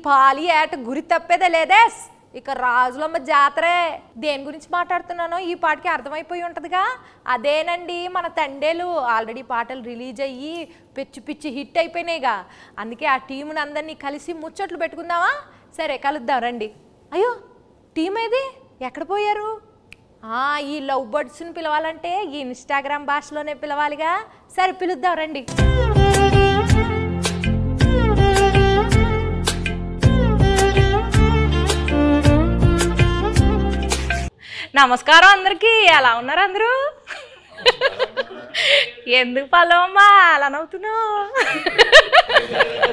పాలి ఏట గురి తప్పేదే లేదే. ఇక రాజులమ్మ జాతరే. దేని గురించి మాట్లాడుతున్నానో ఈ పాటకి అర్థమైపోయి ఉంటుందిగా. అదేనండి మన తండేలు. ఆల్రెడీ పాటలు రిలీజ్ అయ్యి పిచ్చి పిచ్చి హిట్ అయిపోయినాయిగా. అందుకే ఆ టీముని అందరినీ కలిసి ముచ్చట్లు పెట్టుకుందామా? సరే కలుద్దాం రండి. అయ్యో టీం ఏది, ఎక్కడ పోయారు? ఈ లవ్ బర్డ్స్ని పిలవాలంటే ఈ ఇన్స్టాగ్రామ్ భాషలోనే పిలవాలిగా. సరే పిలుద్దాం రండి. నమస్కారం అందరికీ. ఎలా ఉన్నారు అందరూ? ఎందుకు పల్లవమ్మా అలా నవ్వుతున్నావు?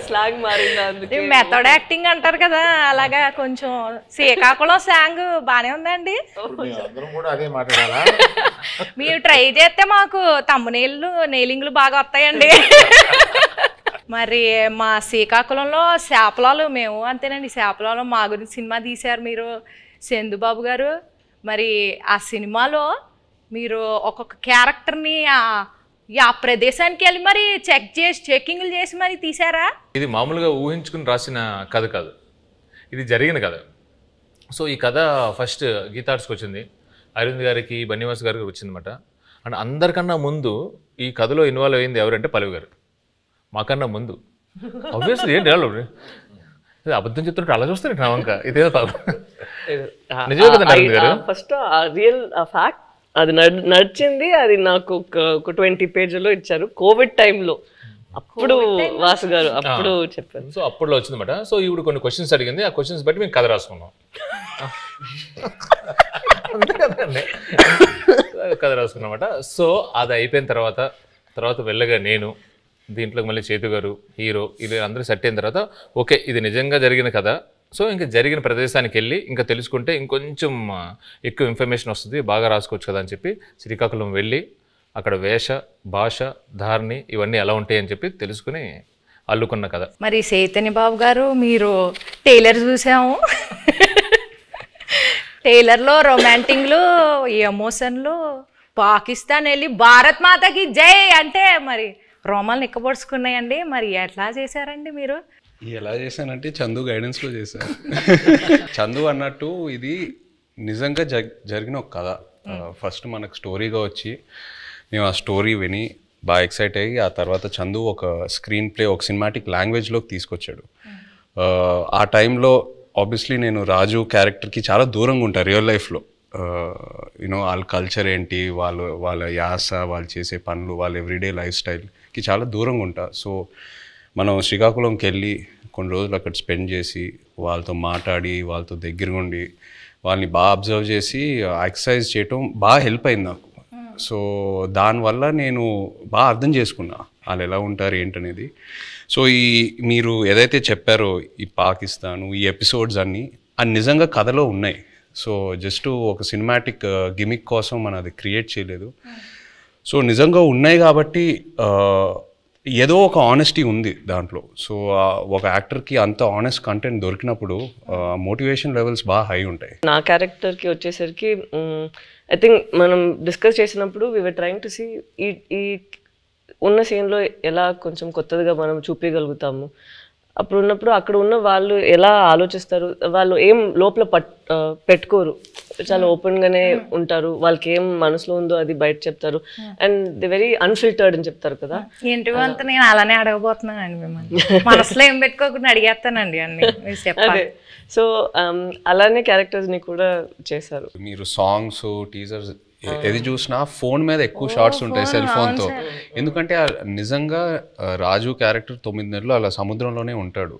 స్లాంగ్ మారింది, మెథడ్ యాక్టింగ్ అంటారు కదా, అలాగా కొంచెం శ్రీకాకుళం స్లాంగ్ బానే ఉందండి. మీరు ట్రై చేస్తే మాకు తమ్మునీళ్ళు నెయిలింగ్లు బాగా వస్తాయండి. మరి మా శ్రీకాకుళంలో శాపలాలు మేము అంతేనండి. శాపలాలో మా గురించి సినిమా తీశారు మీరు, చందుబాబు గారు. మరి ఆ సినిమాలో మీరు ఒక్కొక్క క్యారెక్టర్ని ఆ ప్రదేశానికి వెళ్ళి మరి చెక్కింగ్లు చేసి మరి తీసారా? ఇది మామూలుగా ఊహించుకుని రాసిన కథ కాదు, ఇది జరిగిన కథ. సో ఈ కథ ఫస్ట్ గీతార్ట్స్కి వచ్చింది, అరవింద్ గారికి, బన్నివాస్ గారికి వచ్చిందన్నమాట. అండ్ అందరికన్నా ముందు ఈ కథలో ఇన్వాల్వ్ అయింది ఎవరంటే పల్లవి గారు. మాకన్నా ముందు ఆబ్వియస్లీ ఏంటి అబద్ధం చెప్తున్నట్టు అలా చూస్తారు నా వంక. ఇదే నిజమే కదండి అరవింద్ గారు. ఫస్ట్ రియల్ ఫ్యాక్ట్ అది నడిచింది. అది నాకు ఒక 20 పేజీలో ఇచ్చారు కోవిడ్ టైంలో. అప్పుడు వాసు గారు అప్పుడు చెప్పారు. సో అప్పుడులో వచ్చిందన్నమాట. సో ఇప్పుడు కొన్ని క్వశ్చన్స్ అడిగింది, ఆ క్వశ్చన్స్ బట్టి మేము కథ రాసుకున్నాం. కథ రాసుకున్నమాట. సో అది అయిపోయిన తర్వాత వెళ్ళగా నేను దీంట్లోకి మళ్ళీ చేతు గారు హీరో ఇది అందరూ సెట్ అయిన తర్వాత ఓకే ఇది నిజంగా జరిగిన కథ. సో ఇంకా జరిగిన ప్రదేశానికి వెళ్ళి ఇంకా తెలుసుకుంటే ఇంకొంచెం ఎక్కువ ఇన్ఫర్మేషన్ వస్తుంది, బాగా రాసుకోవచ్చు కదా అని చెప్పి శ్రీకాకుళం వెళ్ళి అక్కడ వేష భాష ధారణి ఇవన్నీ ఎలా ఉంటాయి అని చెప్పి తెలుసుకుని అల్లుకున్న కథ. మరి చైతన్య బాబు గారు మీరు టైలర్ చూసాము. టైలర్లో రొమాంటిక్లు, ఎమోషన్లు, పాకిస్తాన్ వెళ్ళి భారత్ మాతకి జై అంటే మరి రోమాలు నిక్కబొడుచుకున్నాయండి. మరి ఎట్లా చేశారండి మీరు? ఎలా చేశానంటే చందు గైడెన్స్లో చేశాను. చందు అన్నట్టు ఇది నిజంగా జరిగిన ఒక కథ. ఫస్ట్ మనకు స్టోరీగా వచ్చి మేము ఆ స్టోరీ విని బాగా ఎక్సైట్ అయ్యి ఆ తర్వాత చందు ఒక స్క్రీన్ ప్లే ఒక సినిమాటిక్ లాంగ్వేజ్లోకి తీసుకొచ్చాడు. ఆ టైంలో ఆబ్వియస్లీ నేను రాజు క్యారెక్టర్కి చాలా దూరంగా ఉంటాను రియల్ లైఫ్లో. యూనో వాళ్ళ కల్చర్ ఏంటి, వాళ్ళ యాస, వాళ్ళు చేసే పనులు, వాళ్ళ ఎవ్రీడే లైఫ్ స్టైల్కి చాలా దూరంగా ఉంటా. సో మనం శ్రీకాకుళంకి వెళ్ళి కొన్ని రోజులు అక్కడ స్పెండ్ చేసి వాళ్ళతో మాట్లాడి వాళ్ళతో దగ్గరగా ఉండి వాళ్ళని బాగా అబ్జర్వ్ చేసి ఎక్సర్సైజ్ చేయటం బాగా హెల్ప్ అయింది నాకు. సో దానివల్ల నేను బాగా అర్థం చేసుకున్నా వాళ్ళు ఎలా ఉంటారు ఏంటనేది. సో మీరు ఏదైతే చెప్పారో ఈ పాకిస్తాను ఈ ఎపిసోడ్స్ అన్నీ అది నిజంగా కథలో ఉన్నాయి. సో జస్ట్ ఒక సినిమాటిక్ గిమిక్ కోసం మనం అది క్రియేట్ చేయలేదు. సో నిజంగా ఉన్నాయి కాబట్టి ఏదో ఒక ఆనెస్టీ ఉంది దాంట్లో. సో ఒక యాక్టర్కి అంత ఆనెస్ట్ కంటెంట్ దొరికినప్పుడు మోటివేషన్ లెవెల్స్ బాగా హై ఉంటాయి. నా క్యారెక్టర్కి వచ్చేసరికి ఐ థింక్ మనం డిస్కస్ చేసినప్పుడు we were trying to see ఈ ఉన్న సీన్లో ఎలా కొంచెం కొత్తదిగా మనం చూపించగలుగుతాము. అప్పుడు ఉన్నప్పుడు అక్కడ ఉన్న వాళ్ళు ఎలా ఆలోచిస్తారు, వాళ్ళు ఏం లోపల పెట్టుకోరు, చాలా ఓపెన్గానే ఉంటారు. వాళ్ళకి ఏం మనసులో ఉందో అది బయట చెప్తారు. అండ్ ది వెరీ అన్ఫిల్టర్డ్ అని చెప్తారు కదా. ఏంటి అంత నేను అలానే అడగబోతున్నానండి మిమ్మల్ని. మనసులో ఏం పెట్టుకోకుండా అడిగేస్తానండి అన్ని. అదే సో అలానే క్యారెక్టర్స్ని కూడా చేశారు. మీరు సాంగ్స్ టీజర్స్ ఏది చూసినా ఫోన్ మీద ఎక్కువ షార్ట్స్ ఉంటాయి సెల్ ఫోన్తో. ఎందుకంటే నిజంగా రాజు క్యారెక్టర్ 9 నెలలు అలా సముద్రంలోనే ఉంటాడు.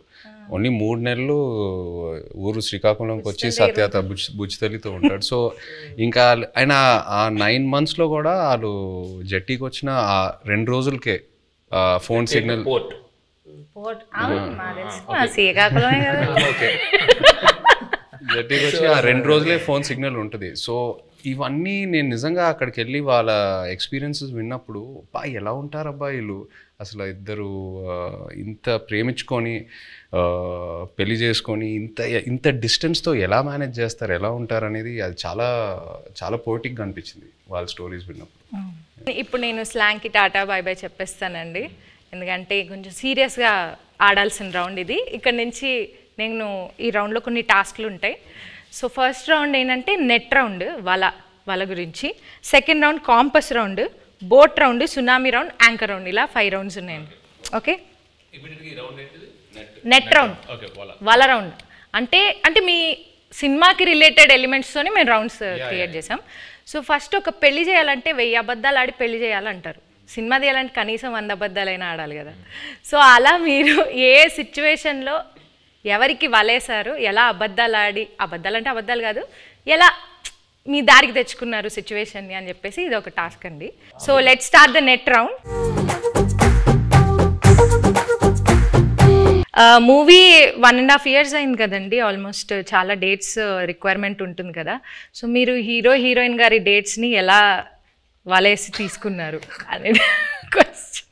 ఓన్లీ 3 నెలలు ఊరు శ్రీకాకుళంకి వచ్చి సత్యత బుజ్జితల్లితో ఉంటాడు. సో ఇంకా ఆయన ఆ 9 monthsలో కూడా వాళ్ళు జట్టీకి వచ్చిన ఆ 2 రోజులకే ఫోన్ సిగ్నల్ జట్టీకి వచ్చి ఆ 2 రోజులే ఫోన్ సిగ్నల్ ఉంటుంది. సో ఇవన్నీ నేను నిజంగా అక్కడికి వెళ్ళి వాళ్ళ ఎక్స్పీరియన్సెస్ విన్నప్పుడు ఎలా ఉంటారు అబ్బాయిలు అసలు ఇద్దరు ఇంత ప్రేమించుకొని పెళ్లి చేసుకొని ఇంత డిస్టెన్స్తో ఎలా మేనేజ్ చేస్తారు, ఎలా ఉంటారు అనేది అది చాలా చాలా పోయిటిక్గా అనిపించింది వాళ్ళ స్టోరీస్ విన్నప్పుడు. ఇప్పుడు నేను స్లాంగ్కి టాటా బాయ్ బాయ్ చెప్పేస్తానండి. ఎందుకంటే కొంచెం సీరియస్గా ఆడాల్సిన రౌండ్ ఇది. ఇక్కడ నుంచి నేను ఈ రౌండ్లో కొన్ని టాస్క్లు ఉంటాయి. సో ఫస్ట్ రౌండ్ ఏంటంటే నెట్ రౌండ్, వల గురించి. Second round campus round, boat round, tsunami round, anchor round, ఇలా 5 రౌండ్స్ ఉన్నాయండి. ఓకే, నెట్ రౌండ్, వల రౌండ్ అంటే మీ సినిమాకి రిలేటెడ్ ఎలిమెంట్స్తోనే మేము రౌండ్స్ క్రియేట్ చేసాం. సో ఫస్ట్ ఒక పెళ్లి చేయాలంటే 1000 అబద్ధాలు ఆడి పెళ్లి చేయాలంటారు. సినిమా తీయాలంటే కనీసం 100 అబద్ధాలైనా ఆడాలి కదా. సో అలా మీరు ఏ సిచ్యువేషన్లో ఎవరికి వలేశారు, ఎలా అబద్ధాలు ఆడి, అబద్ధాలు అంటే అబద్ధాలు కాదు, ఎలా మీ దారికి తెచ్చుకున్నారు సిచ్యువేషన్ని అని చెప్పేసి ఇది ఒక టాస్క్ అండి. So let's start the net round. Movie 1.5 years అయింది కదండి, ఆల్మోస్ట్ చాలా డేట్స్ రిక్వైర్మెంట్ ఉంటుంది కదా. సో మీరు హీరోయిన్ గారి డేట్స్ని ఎలా వలేసి తీసుకున్నారు అనేది క్వశ్చన్.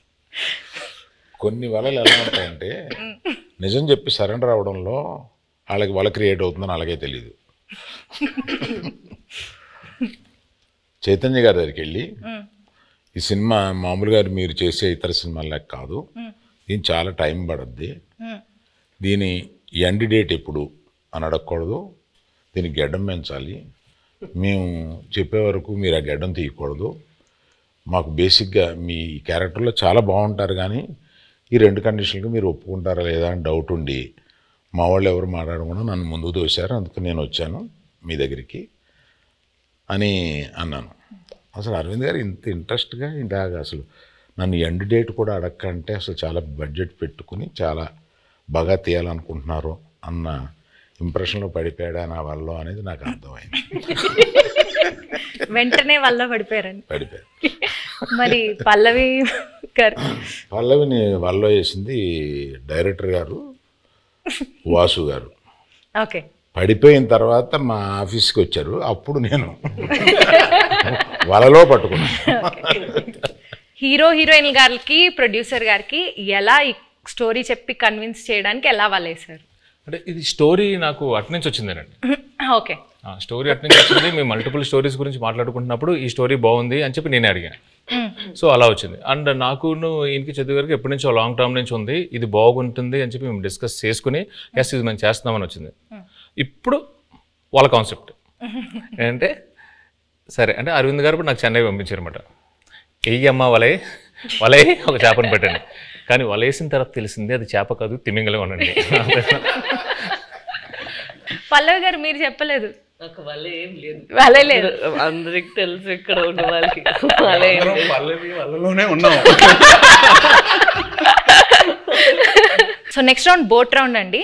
కొన్ని వలలు ఎలా ఉంటాయంటే నిజం చెప్పి సరెండర్ అవడంలో వల క్రియేట్ అవుతుందని అలాగే తెలియదు. చైతన్య గారి దగ్గరికి వెళ్ళి ఈ సినిమా మామూలుగా మీరు చేసే ఇతర సినిమాలకు కాదు, దీని చాలా టైం పడుద్ది, దీని ఎండ్ డేట్ ఎప్పుడు అని అడగకూడదు, దీనికి గెడ్డం పెంచాలి, మేము చెప్పే వరకు మీరు ఆ గెడ్డం తీయకూడదు, మాకు బేసిక్గా మీ క్యారెక్టర్లో చాలా బాగుంటారు కానీ ఈ 2 కండిషన్లకు మీరు ఒప్పుకుంటారా లేదా అని డౌట్ ఉండి మా వాళ్ళు ఎవరు మాట్లాడకుండా నన్ను ముందుకు తోశారు, అందుకు నేను వచ్చాను మీ దగ్గరికి అని అన్నాను. అసలు అరవింద్ గారు ఇంత ఇంట్రెస్ట్గా ఇందాక అసలు నన్ను ఎండ్ డేట్ కూడా అడగకంటే అసలు చాలా బడ్జెట్ పెట్టుకుని చాలా బాగా తీయాలనుకుంటున్నారు అన్న ఇంప్రెషన్లో పడిపోయాడా నా వల్ల అనేది నాకు అర్థమైంది. వెంటనే వల్ల పడిపోయారు. మరి పల్లవిని వల్ల వేసింది డైరెక్టర్ గారు వాసు గారు. ఓకే, పడిపోయిన తర్వాత మా ఆఫీస్కి వచ్చారు, అప్పుడు నేను వలలో పట్టుకున్నాను. హీరోయిన్ గారికి ప్రొడ్యూసర్ గారికి ఎలా ఈ స్టోరీ చెప్పి కన్విన్స్ చేయడానికి ఎలా వలేసారు? అంటే ఇది స్టోరీ నాకు అట్నుంచి వచ్చిందేనండి. ఓకే, స్టోరీ అట్నుంచి వచ్చింది. మేము మల్టిపుల్ స్టోరీస్ గురించి మాట్లాడుకుంటున్నప్పుడు ఈ స్టోరీ బాగుంది అని చెప్పి నేనే అడిగాను. సో అలా వచ్చింది. అండ్ నాకును ఈయనకి చదువు గారికి ఎప్పటి నుంచో లాంగ్ టర్మ్ నుంచి ఉంది, ఇది బాగుంటుంది అని చెప్పి మేము డిస్కస్ చేసుకుని ఎస్ ఇది మేము చేస్తున్నామని వచ్చింది. ఇప్పుడు వాళ్ళ కాన్సెప్ట్ ఏంటంటే సరే అంటే అరవింద్ గారు నాకు చెన్నై పంపించారు అనమాట. వెయ్యమ్మ వలే ఒక చేపను పెట్టండి, కానీ వలేసిన తర్వాత తెలిసింది అది చేప కాదు తిమింగలం అనండి. పల్లవి గారు మీరు చెప్పలేదు. నాకు వల్ల ఏం లేదు, వల లేదు, అందరికి తెలుసు ఇక్కడ ఉన్న వాళ్ళకి. వలలోనే ఉన్నాం. So next round boat round అండి.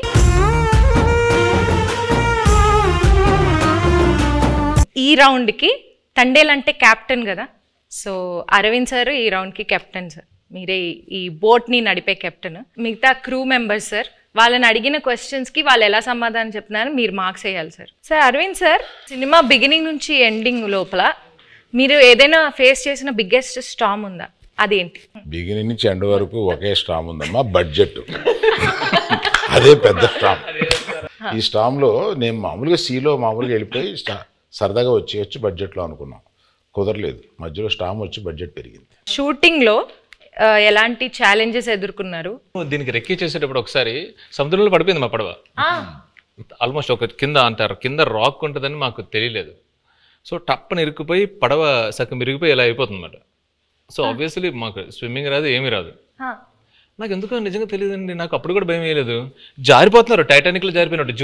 ఈ రౌండ్కి తండేల్ అంటే క్యాప్టెన్ కదా, సో అరవింద్ సార్ ఈ రౌండ్కి కెప్టెన్ సార్, మీరే ఈ బోట్ని నడిపే కెప్టెన్. మిగతా క్రూ మెంబర్స్ సార్, వాళ్ళని అడిగిన క్వశ్చన్స్కి వాళ్ళు ఎలా సమాధానం చెప్తున్నారో మీరు మార్క్స్ వేయాలి sir. Sir Arvind sir, cinema beginning నుంచి ఎండింగ్ లోపల మీరు ఏదైనా ఫేస్ చేసిన బిగ్గెస్ట్ స్టామ్ ఉందా? అదేంటి? బిగినింగ్ నుంచి ఎండ్ వరకు ఒకే స్టామ్ ఉందమ్మా, బడ్జెట్. అదే పెద్ద స్టామ్. ఈ స్టామ్లో నేను మామూలుగా సీలో మామూలుగా వెళ్ళిపోయి సరదాగా వచ్చి బడ్జెట్లో అనుకున్నాం, కుదరలేదు. మధ్యలో స్టామ్ వచ్చి బడ్జెట్ పెరిగింది. షూటింగ్లో ఎలాంటి ఛాలెంజెస్ ఎదుర్కొన్నారు? దీనికి రెక్కి చేసేటప్పుడు ఒకసారి సముద్రంలో పడిపోయింది మా పడవ. ఆల్మోస్ట్ ఒక కింద రాక్ ఉంటుందని మాకు తెలియలేదు. సో టప్పని ఇరుక్కుపోయి పడవ సగం ఇరిగిపోయి ఇలా అయిపోతుంది అన్నమాట. సో ఆబ్వియస్లీ మాకు స్విమ్మింగ్ రాదు, ఏమీ రాదు. నాకు ఎందుకో నిజంగా తెలియదండి, నాకు అప్పుడు కూడా భయం వేయలేదు. జారిపోతున్నారు, టైటానిక్లో జారిపోయినట్టు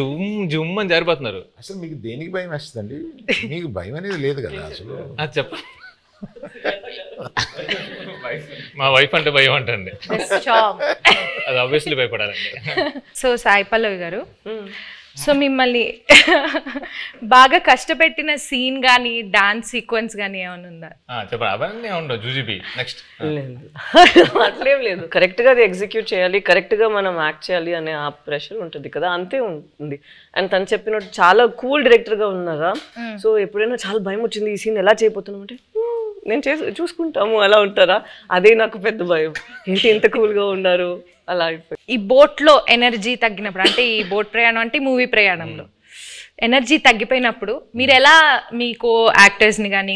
జుమ్ అని జారిపోతున్నారు. అసలు మీకు దేనికి భయం వేస్తుందండి? మీకు భయం అనేది లేదు కదా అసలు. అది చెప్ప మా వైఫ్ అంటే భయం అంటండి, అది ఆబ్వియస్లీ భయపడాలండి. సో సాయి పల్లవి గారు, సో మిమ్మల్ని బాగా కష్టపెట్టిన సీన్ కానీ డాన్స్ సీక్వెన్స్ కానీ ఏమైనా ఉందా? చెప్పండి. అవన్నీ ఉండవు. జూజీబీ నెక్స్ట్ అట్లేం లేదు. కరెక్ట్గా అది ఎగ్జిక్యూట్ చేయాలి, కరెక్ట్గా మనం యాక్ట్ చేయాలి అనే ఆ ప్రెషర్ ఉంటుంది కదా, అంతే ఉంది. అండ్ తను చెప్పినట్టు చాలా కూల్ డైరెక్టర్గా ఉన్నారా. సో ఎప్పుడైనా చాలా భయం వచ్చింది ఈ సీన్ ఎలా చేయబోతున్నాం అంటే నేను చూసుకుంటాము అలా ఉంటారా, అదే నాకు పెద్ద భయం. ఏంటి ఇంత కూల్గా ఉన్నారు అలా అయిపోయి. ఈ బోట్లో ఎనర్జీ తగ్గినప్పుడు, అంటే ఈ బోట్ ప్రయాణం అంటే మూవీ ప్రయాణంలో ఎనర్జీ తగ్గిపోయినప్పుడు మీరు ఎలా మీ కో యాక్టర్స్ని కానీ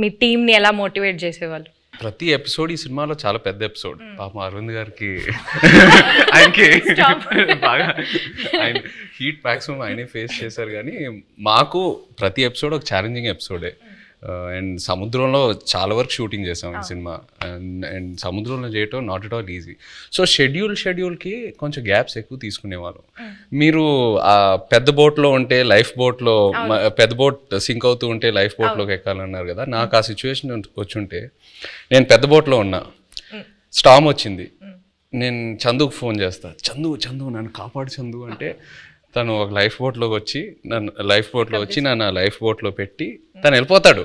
మీ టీంని ఎలా మోటివేట్ చేసేవాళ్ళు? ప్రతి ఎపిసోడ్ ఈ సినిమాలో చాలా పెద్ద ఎపిసోడ్. పాపం అరవింద్ గారికి ఆయనకి బాగా ఆయన హీట్ మ్యాక్సిమం ఆయనే ఫేస్ చేశారు. కానీ మాకు ప్రతి ఎపిసోడ్ ఒక ఛాలెంజింగ్ ఎపిసోడే. అండ్ సముద్రంలో చాలా వరకు షూటింగ్ చేసాం ఈ సినిమా. అండ్ సముద్రంలో చేయటం not at all easy. So షెడ్యూల్కి కొంచెం గ్యాప్స్ ఎక్కువ తీసుకునేవాళ్ళం. మీరు ఆ పెద్ద బోట్లో ఉంటే లైఫ్ బోట్లో, పెద్ద బోట్ సింక్ అవుతూ ఉంటే లైఫ్ బోట్లోకి ఎక్కాలన్నారు కదా. నాకు ఆ సిచ్యువేషన్ వచ్చి ఉంటే, నేను పెద్ద బోట్లో ఉన్నా, స్టామ్ వచ్చింది, నేను చందుకు ఫోన్ చేస్తా, చందు నన్ను కాపాడు చందు అంటే, తను ఒక లైఫ్ బోట్లోకి వచ్చి నన్ను లైఫ్ బోట్లో పెట్టి తను వెళ్ళిపోతాడు.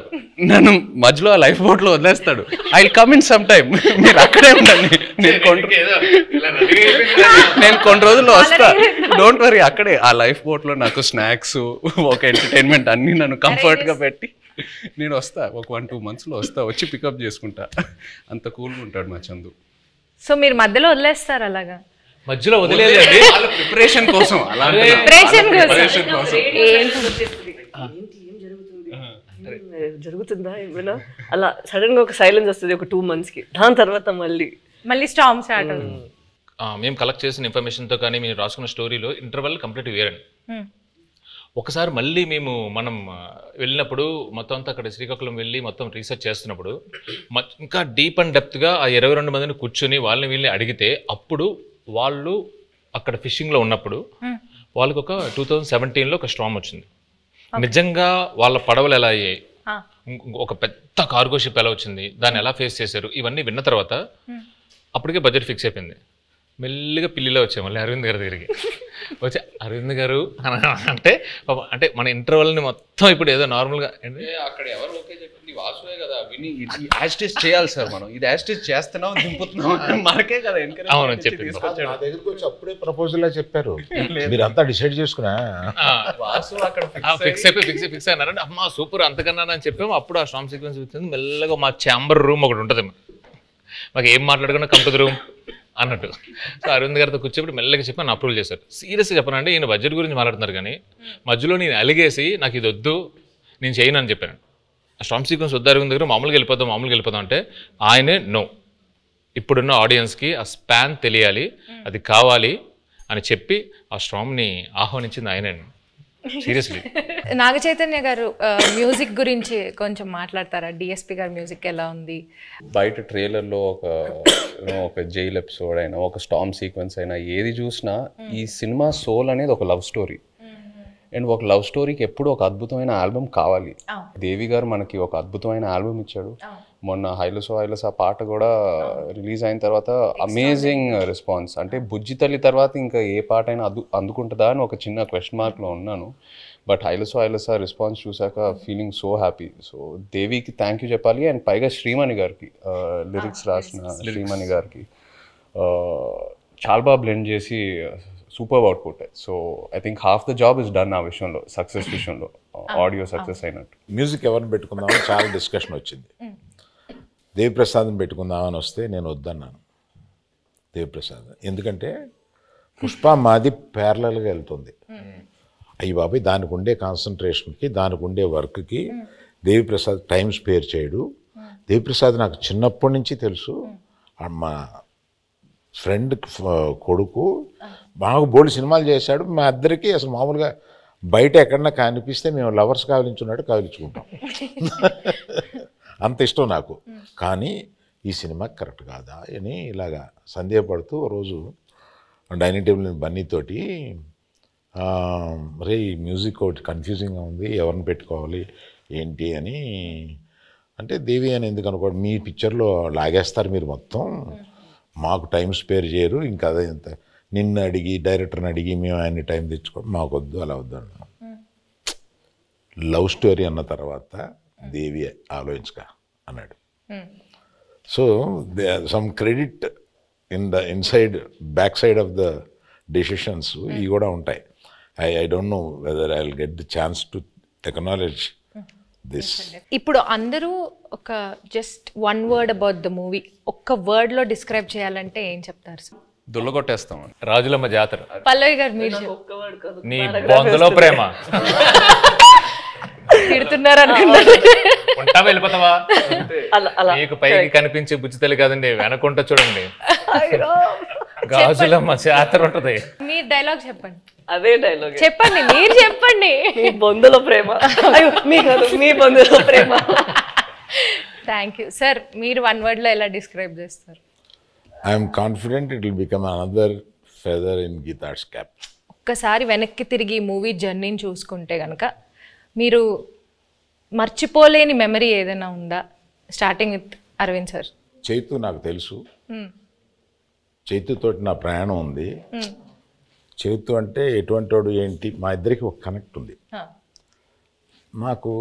నన్ను మధ్యలో ఆ లైఫ్ బోట్లో వదిలేస్తాడు. I will come in some time, మీరు అక్కడే ఉండండి, నేను కొన్ని రోజుల్లో వస్తా, డోంట్ వరీ. అక్కడే ఆ లైఫ్ బోట్లో నాకు స్నాక్స్, ఒక ఎంటర్టైన్మెంట్ అన్నీ నన్ను కంఫర్ట్గా పెట్టి నేను వస్తా. ఒక 1-2 monthsలో వస్తా, వచ్చి పికప్ చేసుకుంటా. అంత కూల్గా ఉంటాడు మా చందు. సో మీరు మధ్యలో వదిలేస్తారు అలాగా? మధ్యలో వదిలేదండి, ప్రిపరేషన్ కోసం. జరుగుతుందా ఏమైనా అలా సడన్ గా ఒక సైలెన్స్ వస్తుంది ఒక 2 monthsకి. దాని తర్వాత మళ్ళీ స్టార్మ్ స్టార్ట్ అవుతుంది. మేము కలెక్ట్ చేసిన ఇన్ఫర్మేషన్తో కానీ మేము రాసుకున్న స్టోరీలో ఇంటర్వెల్ కంప్లీట్ వేరండి. ఒకసారి మళ్ళీ మనం వెళ్ళినప్పుడు మొత్తం అంతా అక్కడ శ్రీకాకుళం వెళ్ళి మొత్తం రీసెర్చ్ చేస్తున్నప్పుడు ఇంకా డీప్ అండ్ డెప్త్గా ఆ 22 మందిని కూర్చొని వాళ్ళని వీళ్ళని అడిగితే, అప్పుడు వాళ్ళు అక్కడ ఫిషింగ్లో ఉన్నప్పుడు వాళ్ళకి ఒక 2017లో ఒక స్టార్మ్ వచ్చింది. నిజంగా వాళ్ళ పడవలు ఎలా అయ్యాయి, ఒక పెద్ద కార్గో షిప్ ఎలా వచ్చింది, దాన్ని ఎలా ఫేస్ చేశారు, ఇవన్నీ విన్న తర్వాత అప్పటికే బడ్జెట్ ఫిక్స్ అయిపోయింది. మెల్లిగా పిల్లిలో వచ్చాము మళ్ళీ అరవింద్ గారి దగ్గరికి వచ్చి, అరవింద్ గారు అంటే మన ఇంటర్వెల్ని మొత్తం ఇప్పుడు ఏదో నార్మల్గా అక్కడ ఎవరు ఓకే చెప్పింది వాసువే కదా, విని యాస్టేజ్ చేయాలి సార్, మనం ఇది యాస్టేజ్ చేస్తున్నాం దింపుతున్నాం మనకే కదా ఎంకరేజ్. అవును చెప్పింది. నా దగ్గరికి వచ్చి అప్పుడే ప్రపోజల్ చెప్పారు, మీరంతా డిసైడ్ చేసుకున్నా ఫిక్స్ అయినారంటే, అమ్మా సూపర్ అంతకన్నా అని చెప్పాము. అప్పుడు ఆ స్టార్మ్ సీక్వెన్స్ వచ్చింది. మెల్లగా మా ఛాంబర్ రూమ్ ఒకటి ఉంటుంది, మాకు ఏం మాట్లాడుకున్నా కమ్ టు ది రూమ్ అన్నట్టు. సో అరవింద్ గారితో కూర్చోబెట్టి మెల్లగా చెప్పి నన్ను అప్రూవల్ చేశారు. సీరియస్గా చెప్పనండి, ఈయన బడ్జెట్ గురించి మాట్లాడుతున్నారు కానీ మధ్యలో నేను అలిగేసి నాకు ఇది వద్దు నేను చేయను అని చెప్పాను. ఆ స్టార్మ్ సీక్వెన్స్ వద్దు అరవింద్ దగ్గర, మామూలుగా వెళ్ళిపోదాం అంటే ఆయనే నో, ఇప్పుడున్న ఆడియన్స్కి ఆ స్పాన్ తెలియాలి, అది కావాలి అని చెప్పి ఆ స్టార్మ్ని ఆహ్వానించింది ఆయనే. సీరియస్లీ. నాగ చైతన్య గారు మ్యూజిక్ గురించి కొంచెం మాట్లాడతారా? డిఎస్పి గారి మ్యూజిక్ ఎలా ఉంది? బయట ట్రైలర్లో ఒక జైల్ ఎపిసోడ్ అయినా, ఒక స్టార్మ్ సీక్వెన్స్ అయినా, ఏది చూసినా ఈ సినిమా సోల్ అనేది ఒక లవ్ స్టోరీ. అండ్ ఒక లవ్ స్టోరీకి ఎప్పుడు ఒక అద్భుతమైన ఆల్బమ్ కావాలి. దేవి గారు మనకి ఒక అద్భుతమైన ఆల్బమ్ ఇచ్చాడు. మొన్న హైలసో ఆ పాట కూడా రిలీజ్ అయిన తర్వాత అమేజింగ్ రెస్పాన్స్. అంటే బుజ్జి తల్లి తర్వాత ఇంకా ఏ పాట అయినా అందుకుంటుందా అని ఒక చిన్న క్వశ్చన్ మార్క్లో ఉన్నాను. బట్ హైలసో రెస్పాన్స్ చూసాక ఫీలింగ్ సో హ్యాపీ. సో దేవికి థ్యాంక్ యూ చెప్పాలి. అండ్ పైగా శ్రీమణి గారికి, లిరిక్స్ రాసిన శ్రీమణి గారికి చాలా బాగా బ్లెండ్ చేసి super output. So I think half the job is done ఆ విషయంలో, సక్సెస్ విషయంలో, ఆడియో సక్సెస్ అయినట్టు. మ్యూజిక్ ఎవరిని పెట్టుకుందామని చాలా డిస్కషన్ వచ్చింది. దేవిప్రసాద్ని పెట్టుకుందామని వస్తే నేను వద్దన్నాను దేవిప్రసాద్. ఎందుకంటే పుష్ప మాది ప్యారలల్గా వెళ్తుంది. అయ్యి బాబాయ్ దానికి ఉండే కాన్సన్ట్రేషన్కి, దానికి ఉండే వర్క్కి దేవిప్రసాద్ టైం స్పేర్ చేయడు. దేవిప్రసాద్ నాకు చిన్నప్పటి నుంచి తెలుసు. మా ఫ్రెండ్ కొడుకు బాగా బోల్డ్ సినిమాలు చేశాడు. మా ఇద్దరికి అసలు మామూలుగా బయట ఎక్కడన్నా కనిపిస్తే మేము లవర్స్ కావలించున్నట్టు కావలించుకుంటాం. అంత ఇష్టం నాకు. కానీ ఈ సినిమా కరెక్ట్ కాదా అని ఇలాగా సందేహపడుతూ రోజు డైనింగ్ టేబుల్ బన్నీతోటి, రే ఈ మ్యూజిక్ ఒకటి కన్ఫ్యూజింగ్గా ఉంది, ఎవరిని పెట్టుకోవాలి ఏంటి అని అంటే, దేవి అని ఎందుకు అనుకోండి, మీ పిక్చర్లో లాగేస్తారు మీరు మొత్తం, మాకు టైం స్పేర్ చేయరు, ఇంకా అదే ఇంత నిన్ను అడిగి డైరెక్టర్ని అడిగి మేము ఆయన్ని టైం తెచ్చుకోండి, మాకు వద్దు, అలా వద్దు అన్నాను. లవ్ స్టోరీ అన్న తర్వాత దేవి ఆలోచించక అన్నాడు. So some credit inside back side of the decisions ఇవి కూడా ఉంటాయి. I don't know whether I will get the chance to acknowledge this. ఇప్పుడు అందరూ ఒక just one word about the movie ఒక్క వర్డ్ లో డిస్క్రైబ్ చేయాలంటే ఏం చెప్తారు సార్? దుల్లగొట్టేస్తాం. రాజులమ్మ జాతర. పల్లవి గారు మీరు నీ బొందలో ప్రేమ. తిడుతున్నారు అనుకున్నారు. ఉంటావా వెళ్ళిపోతావా? అలా అలా మీకు పైకి కనిపించే బుజ్జితల్లి కాదండి, వెనకుంట చూడండి గాజులమ్మ జాతర ఉంటది. మీ డైలాగ్ చెప్పండి. అదే డైలాగ్, చెప్పండి, మీరు చెప్పండి. మీ బొందుల ప్రేమ. అయ్యో మీ కాదు, మీ బొందుల ప్రేమ. Thank you sir. మీరు 1 word లో ఎలా డిస్క్రైబ్ చేస్తారు? I'm confident it will become another feather in Geetha's cap. ఒక్కసారి వెనక్కి తిరిగి మూవీ జర్నీని చూసుకుంటే కనుక మీరు మర్చిపోలేని మెమరీ ఏదైనా ఉందా? Starting with Arvind sir. Chaitu నాకు తెలుసు, చైతుతోటి నా ప్రయాణం ఉంది. చైతు అంటే ఎటువంటి వాడు ఏంటి, మా ఇద్దరికి ఒక కనెక్ట్ ఉంది. నాకు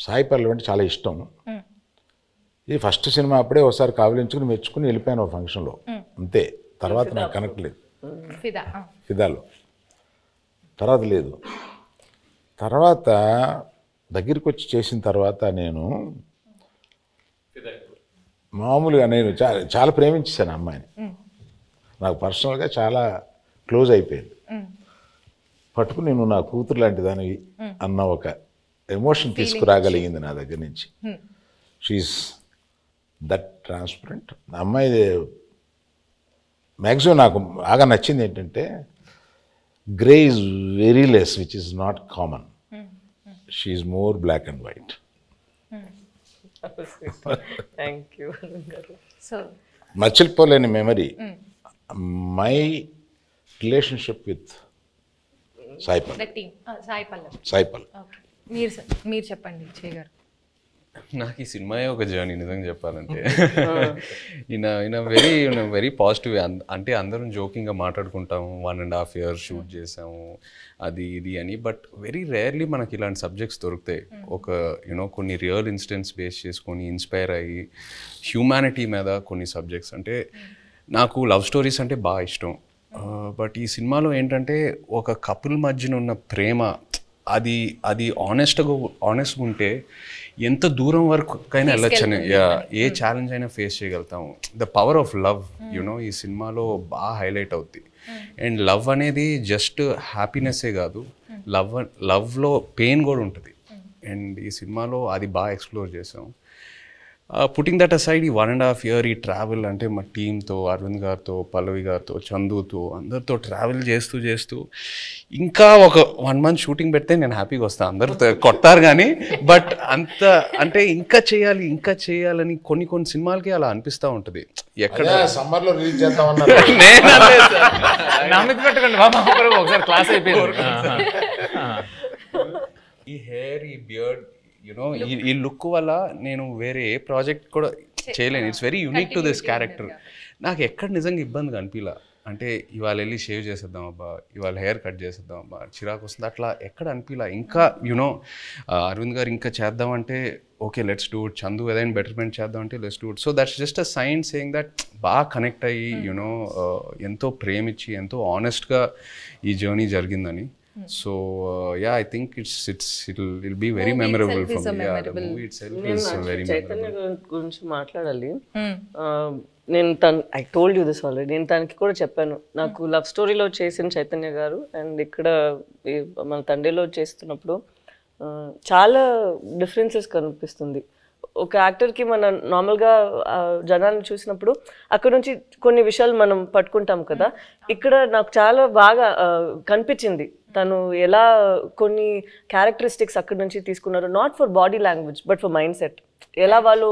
సాయి పల్లవి అంటే చాలా ఇష్టం. ఇది ఫస్ట్ సినిమా అప్పుడే ఒకసారి కావలించుకుని మెచ్చుకుని వెళ్ళిపోయాను ఒక ఫంక్షన్లో, అంతే. తర్వాత నాకు కనెక్ట్ లేదు. ఫిదాలో తర్వాత లేదు. తర్వాత దగ్గరికి వచ్చి చేసిన తర్వాత నేను మామూలుగా నేను చాలా ప్రేమించేశాను అమ్మాయిని. నాకు పర్సనల్గా చాలా క్లోజ్ అయిపోయింది. పట్టుకుని నేను నా కూతురు లాంటి దానివి అన్న ఒక ఎమోషన్ తీసుకురాగలిగింది నా దగ్గర నుంచి. She's that transparent. అమ్మాయి మ్యాక్సిమం నాకు బాగా నచ్చింది ఏంటంటే grey is very less, which is not common. She is more black and white. Thank you. So మర్చిపోలేని memory my relationship with Sai Pallavi. Sai Pallavi. Sai Pallavi. మీరు చెప్పండి విజయ్ గారు. నాకు ఈ సినిమాయే ఒక జర్నీ నిజంగా చెప్పాలంటే. ఈయన వెరీ పాజిటివ్. అంటే అందరం జోకింగ్గా మాట్లాడుకుంటాము, 1.5 years షూట్ చేసాము అది ఇది అని. బట్ వెరీ రేర్లీ మనకి ఇలాంటి సబ్జెక్ట్స్ దొరుకుతాయి. ఒక కొన్ని రియల్ ఇన్సిడెంట్స్ బేస్ చేసుకొని ఇన్స్పైర్ అయ్యి హ్యూమానిటీ మీద కొన్ని సబ్జెక్ట్స్. అంటే నాకు లవ్ స్టోరీస్ అంటే బాగా ఇష్టం. బట్ ఈ సినిమాలో ఏంటంటే ఒక కపుల్ మధ్యన ఉన్న ప్రేమ అది ఆనెస్ట్గా ఉంటే ఎంత దూరం వరకైనా వెళ్ళొచ్చని, ఏ ఛాలెంజ్ అయినా ఫేస్ చేయగలుగుతాము. ద పవర్ ఆఫ్ లవ్ ఈ సినిమాలో బాగా హైలైట్ అవుద్ది. అండ్ లవ్ అనేది జస్ట్ హ్యాపీనెస్సే కాదు, లవ్లో పెయిన్ కూడా ఉంటుంది. అండ్ ఈ సినిమాలో అది బాగా ఎక్స్ప్లోర్ చేసాం. పుట్టింగ్ దట్ అసైడ్, ఈ 1.5 years ఈ ట్రావెల్ అంటే మా టీంతో, అరవింద్ గారితో, పల్లవి గారితో, చందుతో అందరితో ట్రావెల్ చేస్తూ ఇంకా ఒక 1 month షూటింగ్ పెడితే నేను హ్యాపీగా వస్తాను. అందరూ కొట్టారు కానీ బట్ అంత అంటే ఇంకా చేయాలని కొన్ని సినిమాలకి అలా అనిపిస్తూ ఉంటుంది. ఎక్కడ సమ్మర్లో రిలీజ్ చేద్దామన్నారు. ఒకసారి క్లాస్ అయిపోయింది. ఈ హెయిర్, ఈ బియర్డ్, ఈ లుక్ వల్ల నేను వేరే ఏ ప్రాజెక్ట్ కూడా చేయలేను. It's very unique to this character. నాకు ఎక్కడ నిజంగా ఇబ్బందిగా అనిపించలా. అంటే ఇవాళ వెళ్ళి షేవ్ చేసేద్దాం అబ్బా, ఇవాళ హెయిర్ కట్ చేసేద్దాం అబ్బా, చిరాకు వస్తుంది, అట్లా ఎక్కడ అనిపించలా. ఇంకా అరవింద్ గారు ఇంకా చేద్దామంటే okay let's do it, Chandu ఏదైనా బెటర్మెంట్ చేద్దాం అంటే let's do it. So that's just a sign saying that బాగా కనెక్ట్ అయ్యి ఎంతో ప్రేమించి ఎంతో ఆనెస్ట్గా ఈ జర్నీ జరిగిందని. So yeah, I think it'll be very memorable for me. Yeah, the movie itself is very memorable. Chaitanya గురించి మాట్లాడాలి. నేను I told you this already. నేను తనకి కూడా చెప్పాను, నాకు లవ్ స్టోరీలో చేసిన చైతన్య గారు అండ్ ఇక్కడ మన తండ్రిలో చేస్తున్నప్పుడు చాలా డిఫరెన్సెస్ కనిపిస్తుంది. ఒక యాక్టర్కి మనం నార్మల్గా జనాన్ని చూసినప్పుడు అక్కడ నుంచి కొన్ని విషయాలు మనం పట్టుకుంటాం కదా. ఇక్కడ నాకు చాలా బాగా కనిపించింది తను ఎలా కొన్ని క్యారెక్టరిస్టిక్స్ అక్కడి నుంచి తీసుకున్నారు. Not for body language but for mind set. ఎలా వాళ్ళు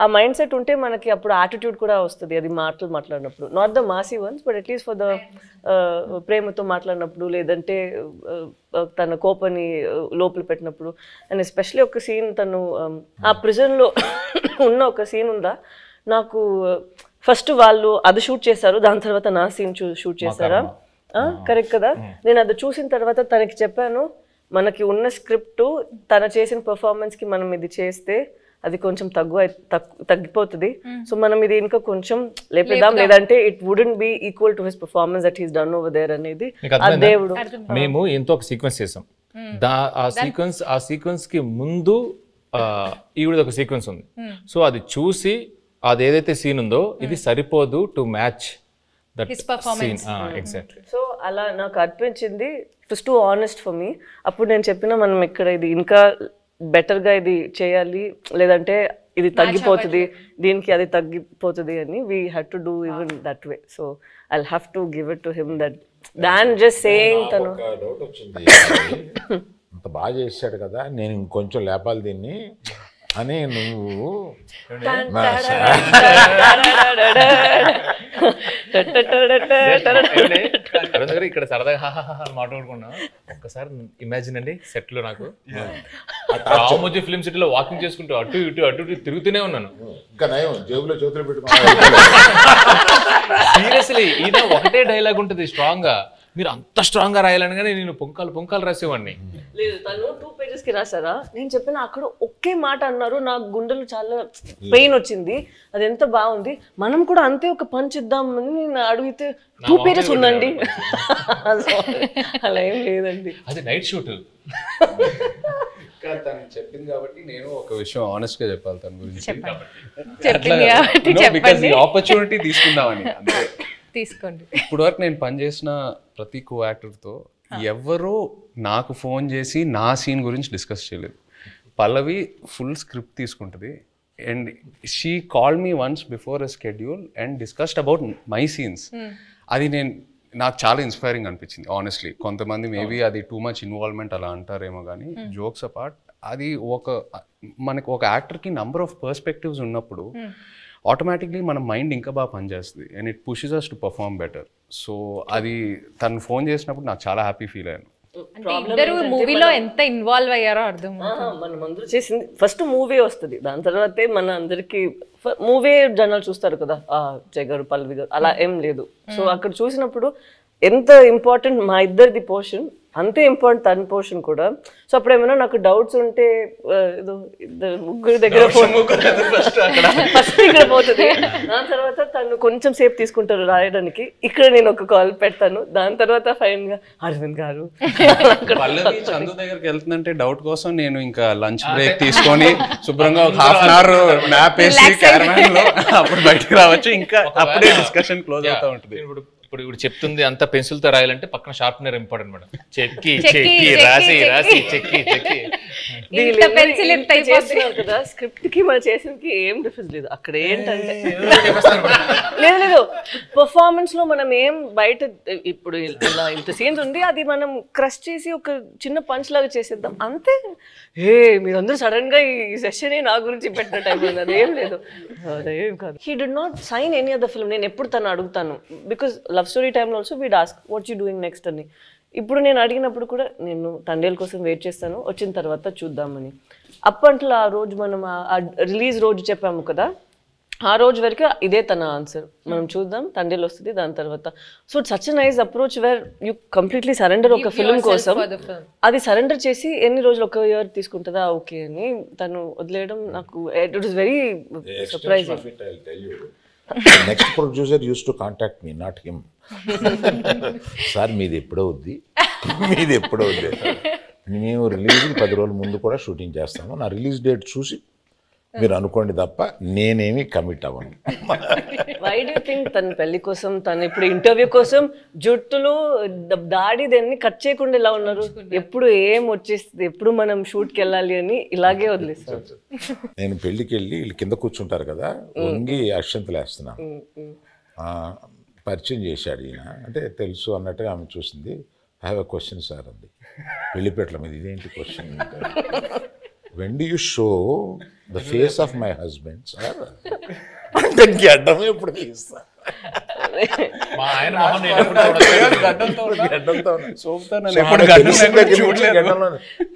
ఆ మైండ్ సెట్ ఉంటే మనకి అప్పుడు యాటిట్యూడ్ కూడా వస్తుంది. అది మాట్లాడినప్పుడు not the Masih once but at least for the ప్రేమతో మాట్లాడినప్పుడు, లేదంటే తన కోపాన్ని లోపల పెట్టినప్పుడు. అండ్ ఎస్పెషలీ ఒక సీన్ తను ఆ ప్రిజన్లో ఉన్న ఒక సీన్ ఉందా, నాకు ఫస్ట్ వాళ్ళు అది షూట్ చేశారు, దాని తర్వాత నా సీన్ షూట్ చేశారా, కరెక్ట్ కదా. నేను అది చూసిన తర్వాత తనకి చెప్పాను, మనకి ఉన్న స్క్రిప్ట్ తన చేసిన పర్ఫార్మెన్స్కి మనం ఇది చేస్తే అది కొంచెం తగ్గిపోతుంది. సో మనం ఇది ఇంకా కొంచెం లేపేద్దాం, లేదంటే it wouldn't be equal to his performance that he's done over there అనేది ఆ దేవుడు. మేము ఎంతో ఒక సీక్వెన్స్ చేసాం. ఆ సీక్వెన్స్ కి ముందు ఈవిడ ఒక సీక్వెన్స్ ఉంది. సో అది చూసి అది ఏదైతే సీన్ ఉందో ఇది సరిపోదు to match that scene. Exactly. So అలా నాకు అనిపించింది. It was too honest for me. అప్పుడు నేను చెప్పిన మనం ఇక్కడ ఇది ఇంకా బెటర్గా ఇది చేయాలి, లేదంటే ఇది తగ్గిపోతుంది, దీనికి అది తగ్గిపోతుంది అని we had to do even that way. So I have to give it to him that than just saying. తను డౌట్ వచ్చింది, అంత బాగా చేశాడు కదా, నేను ఇంకొంచెం లేపాలి దీన్ని అని నువ్వు ఇక్కడ సరదాగా హాహా మాట్లాడుకున్నాం. ఒక్కసారి ఇమాజిన్ అండి, సెట్ లో నాకు రామోజీ ఫిల్మ్ సిటీలో వాకింగ్ చేసుకుంటూ అటు ఇటు తిరుగుతూనే ఉన్నాను. ఇంకా నయం జేబులో చేతులు పెట్టుకున్నా. సీరియస్లీ ఈయన ఒకటే డైలాగ్ ఉంటుంది స్ట్రాంగ్ గా, మీరు అంత స్ట్రాంగ్ గా రాయాలనగానే నేను పొంకాలు రాసేవాడిని. లేదు, తను 2 pages కి రాసారా, నేను చెప్పిన అక్కడ ఒకే మాట అన్నారు, నాకు గుండెలు చాలా పెయిన్ వచ్చింది, అది ఎంత బాగుంది, మనం కూడా అంతే ఒక పంచ్ ఇద్దామని నేను అడిగితే 2 pages ఉందండి. అలా ఏం లేదండి, అది నైట్ షూట్. తను చెప్పింది కాబట్టి నేను ఒక విషయం ఆనెస్ట్ గా చెప్పాలి తన గురించి. ఆపర్చునిటీ తీసుకుందామని అంతే. తీసుకోండి. ఇప్పుడు వరకు నేను పనిచేసిన ప్రతి కో యాక్టర్తో ఎవరో నాకు ఫోన్ చేసి నా సీన్ గురించి డిస్కస్ చేయలేదు. పల్లవి ఫుల్ స్క్రిప్ట్ తీసుకుంటుంది and she call me once before a schedule and discussed about my scenes. అది నాకు చాలా ఇన్స్పైరింగ్ అనిపించింది ఆనెస్ట్లీ. కొంతమంది మేబీ అది టూ మచ్ ఇన్వాల్వ్మెంట్ అలా అంటారేమో కానీ జోక్స్ అపార్ట్, అది మనకు ఒక యాక్టర్కి నంబర్ ఆఫ్ పర్స్పెక్టివ్స్ ఉన్నప్పుడు ఆటోమేటిక్లీ మన మైండ్ ఇంకా బాగా పనిచేస్తుంది and it pushes us to perform better. So అది తను ఫోన్ చేసినప్పుడు నాకు చాలా హ్యాపీ ఫీల్ అయ్యాను. ఇద్దరు మూవీలో ఎంత ఇన్వాల్వ్ అయ్యారో అర్థం. మనం అందరూ చేసింది ఫస్ట్ మూవీ వస్తుంది, దాని తర్వాతే మన అందరికి మూవీ జనాలు చూస్తారు కదా, జయ్ గారు పల్లవి గారు అలా ఏం లేదు. సో అక్కడ చూసినప్పుడు ఎంత ఇంపార్టెంట్ మా ఇద్దరిది పోర్షన్, అంతే ఇంపార్టెంట్ తన పోర్షన్ కూడా. సో అప్పుడు ఏమైనా నాకు డౌట్స్ ఉంటే ఏదో ముగ్గురు దగ్గర ఫస్ట్ ఇక్కడ పోతుంది, దాని తర్వాత తను కొంచెం సేపు తీసుకుంటారు రాయడానికి, ఇక్కడ నేను ఒక కాల్ పెడతాను, దాని తర్వాత ఫైన్ గా అరవింద్ గారు. పల్లవి చందు దగ్గరికి వెళ్తుందంటే డౌట్ కోసం నేను ఇంకా లంచ్ బ్రేక్ తీసుకొని శుభ్రంగా ఒక ½ an hour మ్యాప్ వేసి క్యారవాన్ లో అప్పుడు బయటకు రావచ్చు, ఇంకా అప్పుడే డిస్కషన్ క్లోజ్ అవుతా ఉంటుంది. ఇప్పుడు చెప్తుంది అంత పెన్సిల్ తో రాయాలంటే పక్కన షార్ప్నర్ ఇంపార్టెంట్ మేడం. చెక్కి రాసి చెక్కి కదా, స్క్రిప్ట్ కి మనం చేసినకి ఏం డిఫరెన్స్ లేదు. అక్కడ ఏంటంటే లేదు పర్ఫార్మెన్స్ లో మనం ఏం బయట ఇప్పుడు ఇలా ఇంత సీన్స్ ఉంది, అది మనం క్రష్ చేసి ఒక చిన్న పంచ్ లాగా చేసేద్దాం అంతే. మీరందరూ సడన్ గా ఈ సెషన్ నా గురించి పెట్టిన టైం ఉంది, అదేం లేదు, అదేం కాదు. He did not sign any other film. నేను ఎప్పుడు తను అడుగుతాను, బికాస్ లవ్ స్టోరీ టైంలో also we'd ask what you doing next అని. ఇప్పుడు నేను అడిగినప్పుడు కూడా నేను తండేల్ కోసం వెయిట్ చేస్తాను, వచ్చిన తర్వాత చూద్దామని. అప్పట్లో ఆ రోజు మనం రిలీజ్ రోజు చెప్పాము కదా, ఆ రోజు వరకు ఇదే తన ఆన్సర్, మనం చూద్దాం తండేల్ వస్తుంది దాని తర్వాత. So it's such a nice approach where you completely surrender ఒక ఫిల్మ్ కోసం. అది సరెండర్ చేసి ఎన్ని రోజులు, 1 year తీసుకుంటుందా ఓకే అని తను వదిలేయడం నాకు it was very surprising. Next producer use to contact me, not him. Sir మీది ఎప్పుడో వద్ది, మేము రిలీజ్కి 10 రోజుల ముందు కూడా షూటింగ్ చేస్తాము, నా రిలీజ్ డేట్ చూసి మీరు అనుకోండి తప్ప నేనేమి కమిట్ అవ్వను. వై డూ థింక్ తన పెళ్లి కోసం, తను ఇప్పుడు ఇంటర్వ్యూ కోసం జుట్టులు దాడి దాన్ని కట్ చేయకుండా ఇలా ఉన్నారు? ఎప్పుడు ఏం వచ్చేస్తుంది, ఎప్పుడు మనం షూట్కి వెళ్ళాలి అని ఇలాగే వదిలేస్తారు. నేను పెళ్ళికి వెళ్ళి వీళ్ళు కింద కూర్చుంటారు కదా, వంగి అక్షంతలు వేస్తున్నాను. పరిచయం చేశాడు ఈయన, అంటే తెలుసు అన్నట్టుగా ఆమె చూసింది. I have a question sir అంది, పెళ్లిపేటల మీద. ఇదేంటి question? when do you show the face of my husband sir? అంటే గడ్డం ఎప్పుడు తీస్తా,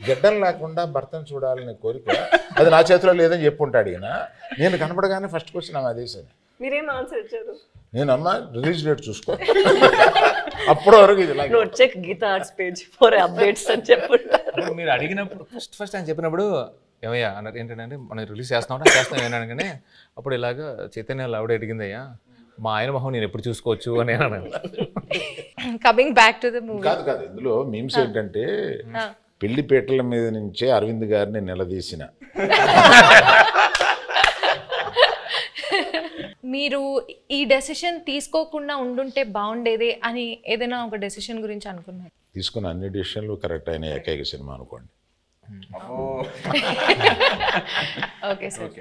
గడ్డం లేకుండా భర్తను చూడాలనే కోరిక అది నా చేతిలో లేదని చెప్పుంటాడు ఈయన. నేను కనపడగానే ఫస్ట్ క్వశ్చన్ అదే సార్. మీరేం ఆన్సర్ ఇచ్చారు? నేను అమ్మ రిలీజ్ డేట్ చూసుకో, అప్పటి వరకు ఇది check Geetha Arts page for updates అని చెప్పుంటారు. మీరు అడిగినప్పుడు ఫస్ట్ ఆయన చెప్పినప్పుడు ఏమయ్యా అన్నారు, ఏంటంటే మనం రిలీజ్ చేస్తాం ఏమన్నాను, అప్పుడు ఇలాగా చైతన్య ఆవిడ అడిగిందయ్యా మా ఆయన మొహం నేను ఎప్పుడు చూసుకోవచ్చు అని అన్నాను. Coming back to the movie. కాదు ఇందులో మీమ్స్ ఏంటంటే పెళ్లిపేటల మీద నుంచే అరవింద్ గారిని నిలదీసిన. మీరు ఈ డెసిషన్ తీసుకోకుండా ఉండుంటే బాగుండేది అని ఏదైనా ఒక డెసిషన్ గురించి అనుకున్నారు? తీసుకున్న అన్ని డెసిషన్లు కరెక్ట్ అయిన ఏకైక సినిమా అనుకోండి. ఓకే సార్,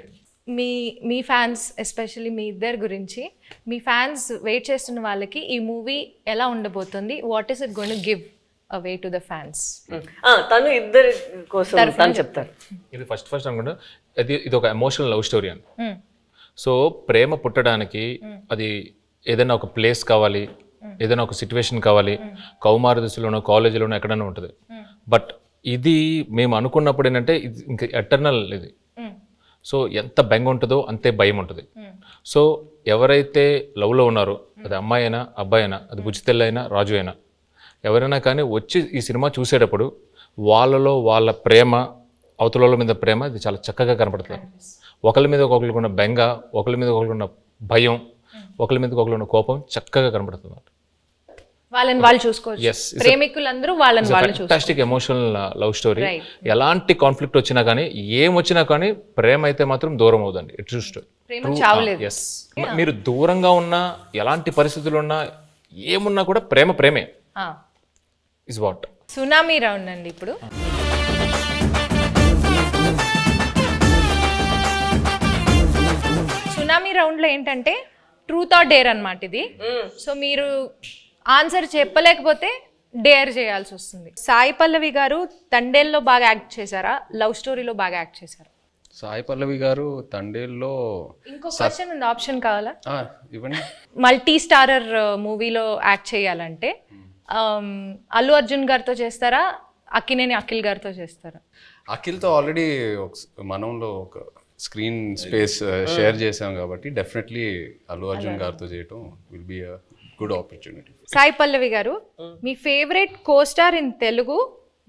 మీ ఫ్యాన్స్ ఎస్పెషల్లీ మీ ఇద్దరి గురించి, మీ ఫ్యాన్స్ వెయిట్ చేస్తున్న వాళ్ళకి ఈ మూవీ ఎలా ఉండబోతుంది, what is it going to give away to the fans? తను ఇద్దరి కోసం తను చెప్తారు. ఇది ఫస్ట్ అనుకుంటా ఇది ఒక ఎమోషనల్ లవ్ స్టోరీ అని. సో ప్రేమ పుట్టడానికి అది ఏదైనా ఒక ప్లేస్ కావాలి, ఏదైనా ఒక సిచ్యువేషన్ కావాలి, కౌమార దశలోనో కాలేజీలోనో ఎక్కడైనా ఉంటుంది. బట్ ఇది మేము అనుకున్నప్పుడు ఏంటంటే ఇది ఇంకా ఎటర్నల్ ఇది. సో ఎంత బెంగ ఉంటుందో అంతే భయం ఉంటుంది. సో ఎవరైతే లవ్లో ఉన్నారో, అది అమ్మాయి అయినా అబ్బాయి అయినా, అది బుజ్జితెల్ల అయినా రాజు అయినా, ఎవరైనా కానీ వచ్చి ఈ సినిమా చూసేటప్పుడు వాళ్ళలో వాళ్ళ ప్రేమ, అవతల మీద ప్రేమ ఇది చాలా చక్కగా కనపడుతుంది. ఒకరి మీద ఒకరికి ఉన్న బెంగ, ఒకరి మీద ఒకరికి ఉన్న భయం, ఒకరి మీద ఒకరికి ఉన్న కోపం చక్కగా కనపడుతుంది. వాళ్ళని వాళ్ళు చూసుకోవచ్చు, ప్రేమికులందరూ వాళ్ళని వాళ్ళు చూసుకోవచ్చు. Fantastic emotional love story. ఎలాంటి కాన్ఫ్లిక్ట్ వచ్చినా కానీ, ఏం వచ్చినా కానీ ప్రేమ అయితే మాత్రం దూరం అవుదండి. ఇట్స్ ప్రేమ చావలేదు. ఎస్, మీరు దూరంగా ఉన్నా, ఎలాంటి పరిస్థితులు ఉన్నా, ఏమున్నా కూడా ప్రేమే ఇస్ వాట్. సునామీ రౌండ్ అండి ఇప్పుడు. సునామీ రౌండ్లో ఏంటంటే ట్రూత్ ఆర్ డేర్ అన్నమాట ఇది. సో మీరు ఆన్సర్ చెప్పలేకపోతే డేర్ చేయాల్సి వస్తుంది. సాయి పల్లవి గారు తండేల్లో బాగా యాక్ట్ చేశారా, లవ్ స్టోరీలో బాగా యాక్ట్ చేశారా? సాయి పల్లవి గారు తండేల్లో ఇంకో క్వశ్చన్ ఉంది, ఆప్షన్ కావాలా? ఇవ్వండి. మల్టీ స్టారర్ మూవీలో యాక్ట్ చేయాలంటే అల్లు అర్జున్ గారితో చేస్తారా, అక్కినేని అఖిల్ గారితో చేస్తారా? అఖిల్తో ఆల్రెడీ మనంలో ఒక స్క్రీన్ స్పేస్ షేర్ చేసాం కాబట్టి డెఫినెట్లీ అల్లు అర్జున్ గారితో చేయటం will be a good opportunity. Sai Pallavi garu, మీ ఫేవరెట్ కోస్టార్ ఇన్ తెలుగు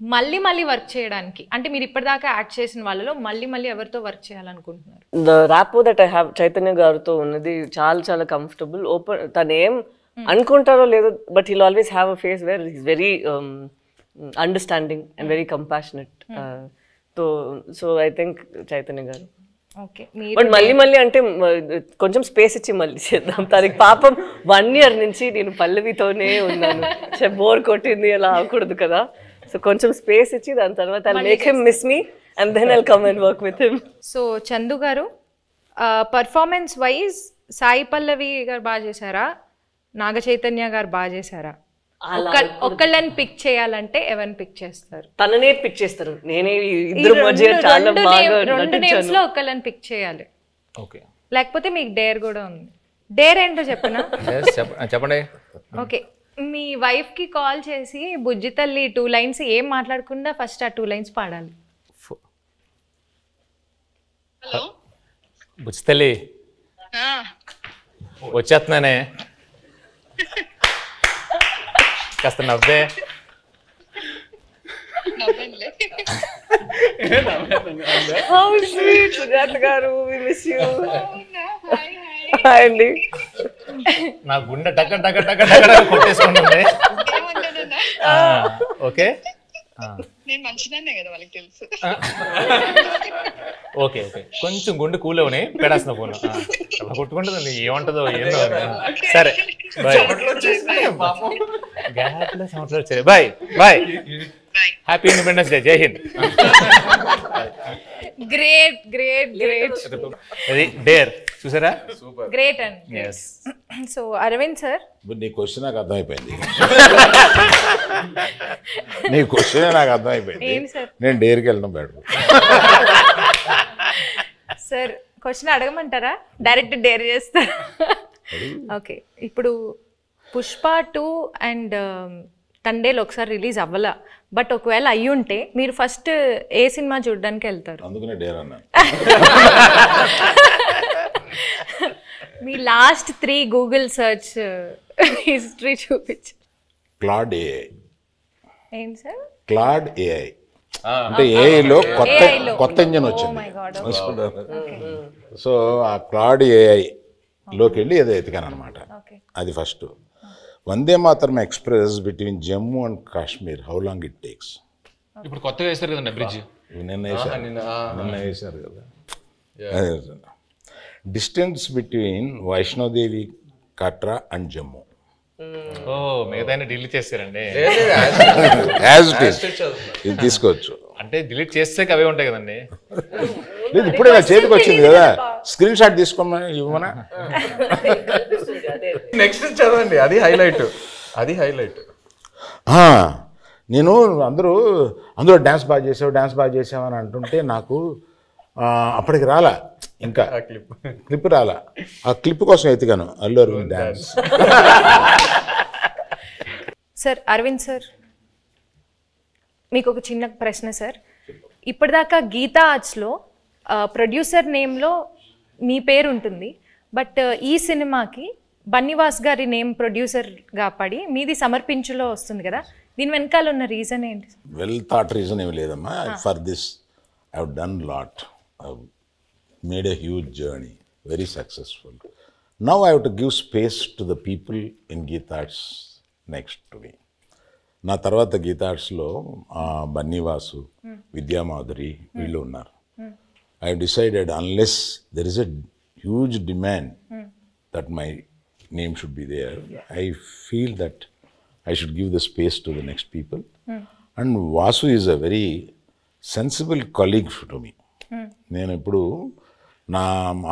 మళ్ళీ వర్క్ చేయడానికి, అంటే మీరు ఇప్పటిదాకా యాక్ట్ చేసిన వాళ్ళలో మళ్ళీ ఎవరితో వర్క్ చేయాలనుకుంటున్నారు? The rapport that I have Chaitanya గారితో ఉన్నది చాలా కంఫర్టబుల్. ఓపెన్, తను ఏం అనుకుంటారో లేదో, but he'll always have a face where he's very understanding and very compassionate. So I think Chaitanya garu. Okay, but మళ్ళీ అంటే కొంచెం స్పేస్ ఇచ్చి మళ్ళీ చేద్దాం. తనకి పాపం 1 year నుంచి నేను పల్లవితోనే ఉన్నాను, బోర్ కొట్టింది, అలా అవ్వకూడదు కదా. సో కొంచెం స్పేస్ ఇచ్చి దాని తర్వాత I'll make him miss me and then I'll come and work with him. So Chandu గారు, పర్ఫార్మెన్స్ వైజ్ సాయి పల్లవి గారు బాగా చేశారా, నాగ చైతన్య గారు బాగా చేశారా? ఒక్కళ్ళని పిక్ చేయాలంటే ఎవరిని పిక్ చేస్తారు? తననే పిక్ చేస్తారు. నేనే ఇద్దరు మధ్య చాలా బాగా రెండు నేమ్స్ లో ఒక్కళ్ళని పిక్ చేయాలి. ఓకే, లేకపోతే మీకు డేర్ కూడా ఉంది. డేర్ ఏంటో చెప్పనా? చెప్పండి. ఓకే, మీ వైఫ్ కి కాల్ చేసి బుజ్జి తల్లి 2 lines ఏం మాట్లాడకుండా ఫస్ట్ ఆ 2 lines పాడాలి. బుజ్జి తల్లి వచ్చేస్తున్నానే, కాస్త నవ్వే. How sweet, సుజాత గారు, we miss you. హాయ్ అండి. నా గుండె టక కొట్టేసుకుంటుంది. ఓకే, ఓకే కొంచెం గుండె కూలవని పెడాల్సిన ఫోన్ కొట్టుకుంటుంది, ఏమంటుందో ఏందో. సరే bye bye, happy independence day, Jai Hind. Great. అది డేర్ చూసారా, గ్రేట్ అండి. సో అరవింద్ సార్, నీ క్వశ్చన్ నాకు అర్థమైపోయింది. నీ క్వశ్చన్ నాకు అర్థమైపోయింది. నేను డేర్కి వెళ్ళడం బెటర్. సార్ క్వశ్చన్ అడగమంటారా, డైరెక్ట్ డేర్ చేస్తారా? ఓకే, ఇప్పుడు పుష్ప 2 అండ్ తండేలు ఒకసారి రిలీజ్ అవ్వాల, బట్ ఒకవేళ అయ్యుంటే మీరు ఫస్ట్ ఏ సినిమా చూడడానికి వెళ్తారు? అందుకనే డేర్ అన్నా. మీ లాస్ట్ 3 గూగుల్ సర్చ్ హిస్టరీ చూపించు. Claude AI. ఏంటి సార్? క్లాడ్ ఏఐ అంటే ఏఐలో కొత్త ఇంజన్ వచ్చింది. సో ఆ క్లాడ్ ఏఐ లోకి వెళ్ళి ఏదో ఎతికాను అనమాట. అది first. Vande Mataram express between Jammu and Kashmir, how long it takes? ఇప్పుడు కొత్తగా వేస్తారు కదండి బ్రిడ్జ్, నిన్న వేశారు కదా. Distance between Vaishno Devi Katra and Jammu. ఓ మిగతా ఢిల్లీ చేస్తారండి. యాజ్ ఇట్ ఈస్ ఇది తీసుకోవచ్చు. అంటే డిలీట్ చేస్తే అవే ఉంటాయి కదండి. లేదు ఇప్పుడే నా చేతికి వచ్చింది కదా, స్క్రీన్ షాట్ తీసుకోమని ఇవ్వమనా. నెక్స్ట్ చదవండి, అది హైలైట్. నేను అందులో డ్యాన్స్ బాగా చేసావు అని అంటుంటే నాకు అప్పటికి రాలా, ఇంకా క్లిప్ రాలా. ఆ క్లిప్ కోసం ఎత్తుగాను Allu Aravind dance. Sir Arvind sir, మీకు ఒక చిన్న ప్రశ్న సార్. ఇప్పటిదాకా గీతా ఆర్ట్స్లో ప్రొడ్యూసర్ నేమ్లో మీ పేరు ఉంటుంది, బట్ ఈ సినిమాకి బన్నీవాస్ గారి నేమ్ ప్రొడ్యూసర్గా పడి మీది సమర్పించులో వస్తుంది కదా, దీని వెనకాల ఉన్న రీజన్ ఏంటి? వెల్ థాట్ రీజన్ ఏమి లేదమ్మా. For this I have done lot, made a huge journey, very successful. Now I have to give space to the people in Geetha Arts next to me. నా తర్వాత గీతా ఆర్ట్స్లో బన్నీవాసు, విద్యామాధురి వీళ్ళు ఉన్నారు. I have decided unless there is a huge demand that my name should be there, I feel that I should give the space to the next people. And Vasu is a very sensible colleague to me. నేను ఇప్పుడు నా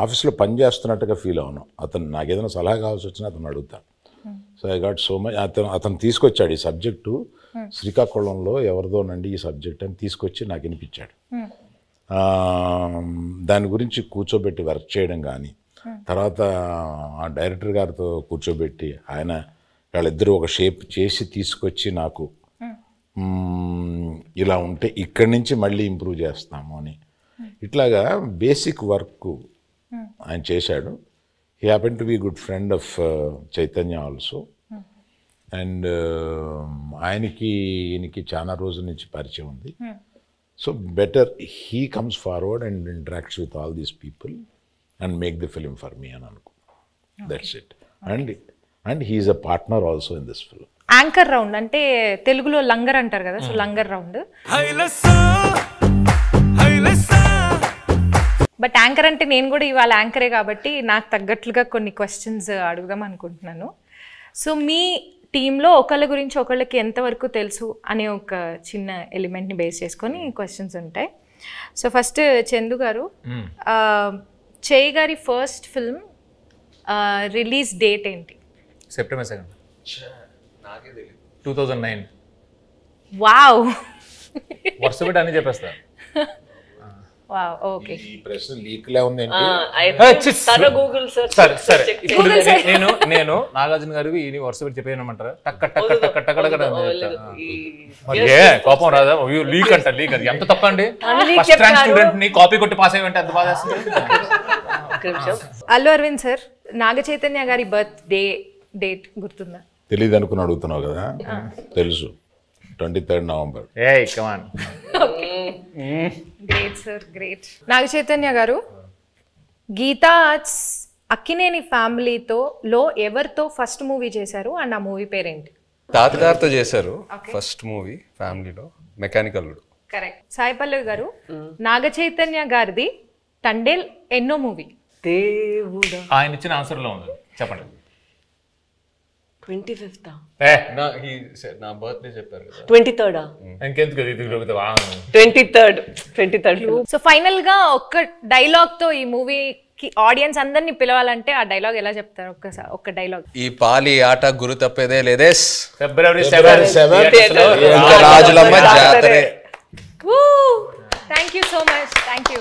ఆఫీస్లో పనిచేస్తున్నట్టుగా feel అవును. అతను నాకు ఏదైనా సలహా కావాల్సి వచ్చినా అతను అడుగుతా. So I got so much. అతను తీసుకొచ్చాడు ఈ సబ్జెక్టు, శ్రీకాకుళంలో ఎవరిదోనండి ఈ సబ్జెక్ట్ అని తీసుకొచ్చి నాకు వినిపించాడు. దాని గురించి కూర్చోబెట్టి వర్క్ చేయడం కానీ, తర్వాత ఆ డైరెక్టర్ గారితో కూర్చోబెట్టి ఆయన వాళ్ళిద్దరూ ఒక షేప్ చేసి తీసుకొచ్చి నాకు ఇలా ఉంటే ఇక్కడి నుంచి మళ్ళీ ఇంప్రూవ్ చేస్తాము అని ఇట్లాగా బేసిక్ వర్క్ ఆయన చేశాడు. He happen to be good friend of Chaitanya also. And ఈయనకి చాలా రోజుల నుంచి పరిచయం ఉంది. So better he comes forward and interacts with all these people and make the film for me and Anku. That's it. And he is a partner also in this film. Anchor round అంటే తెలుగులో లంగర్ అంటారు కదా, so langar round. But anchor అంటే నేను కూడా ఇవాళ యాంకరే కాబట్టి నాకు తగ్గట్లుగా కొన్ని క్వశ్చన్స్ అడుగుదాం అనుకుంటున్నాను. సో మీ టీంలో ఒకళ్ళ గురించి ఒకళ్ళకి ఎంతవరకు తెలుసు అనే ఒక చిన్న ఎలిమెంట్ని బేస్ చేసుకొని క్వశ్చన్స్ ఉంటాయి. సో ఫస్ట్ చందు గారు, చేయి గారి ఫస్ట్ ఫిల్మ్ రిలీజ్ డేట్ ఏంటి? September 2nd, 2009. వావ్, వరుస పెట్టి అన్ని చెప్పేస్తా. Wow, okay. ఈ ప్రశ్న లీక్లే ఉంది. గూగుల్ సరే ఇప్పుడు నేను నాగార్జున గారికి ఈ వరుస పెట్టి చెప్పేయమంటారా? టక్క టక్క టక్క టక్క మరి ఏ కోపం రాదా? లీక్ అంట, లీక్ అది ఎంత తప్ప అండి. ఫస్ట్ ర్యాంక్ స్టూడెంట్ ని కాపీ కొట్టి పాస్ అయ్యంటే ఎంత బాధ. అల్లు అరవింద్ సార్, నాగ చైతన్య గారి బర్త్డే డేట్ గుర్తుందా? తెలియదు అనుకుని అడుగుతున్నావు కదా, తెలుసు. 23rd November. ఏయ్ come on. Great sir, great. Naga Chaitanya garu, Geetha Arts Akkineni ఫ్యామిలీతో ఎవరితో ఫస్ట్ మూవీ చేశారు అండ్ ఆ మూవీ పేరేంటి? తాతగారితో చేశారు ఫస్ట్ మూవీ ఫ్యామిలీలో, మెకానికల్. కరెక్ట్. సాయి పల్లవి గారు, నాగ చైతన్య గారిది తండేల్ ఎన్నో మూవీ? దేవుడా, ఆయన ఇచ్చిన ఆన్సర్ లో ఉంది, చెప్పండి. 25th. నా బర్త్డే చెప్పారు కదా, 23rd. ఇంకెందుకు 23rd. సో ఫైనల్ గా ఒక్క డైలాగ్ తో ఈ మూవీకి ఆడియన్స్ అందరినీ పిలవాలంటే ఆ డైలాగ్ ఎలా చెప్తారు? ఒక్క డైలాగ్. ఈ పాలి ఆట గురు తప్పేదే లేదేస్, February 7th రాజులమ్మ జాతరే. Thank you so much, thank you.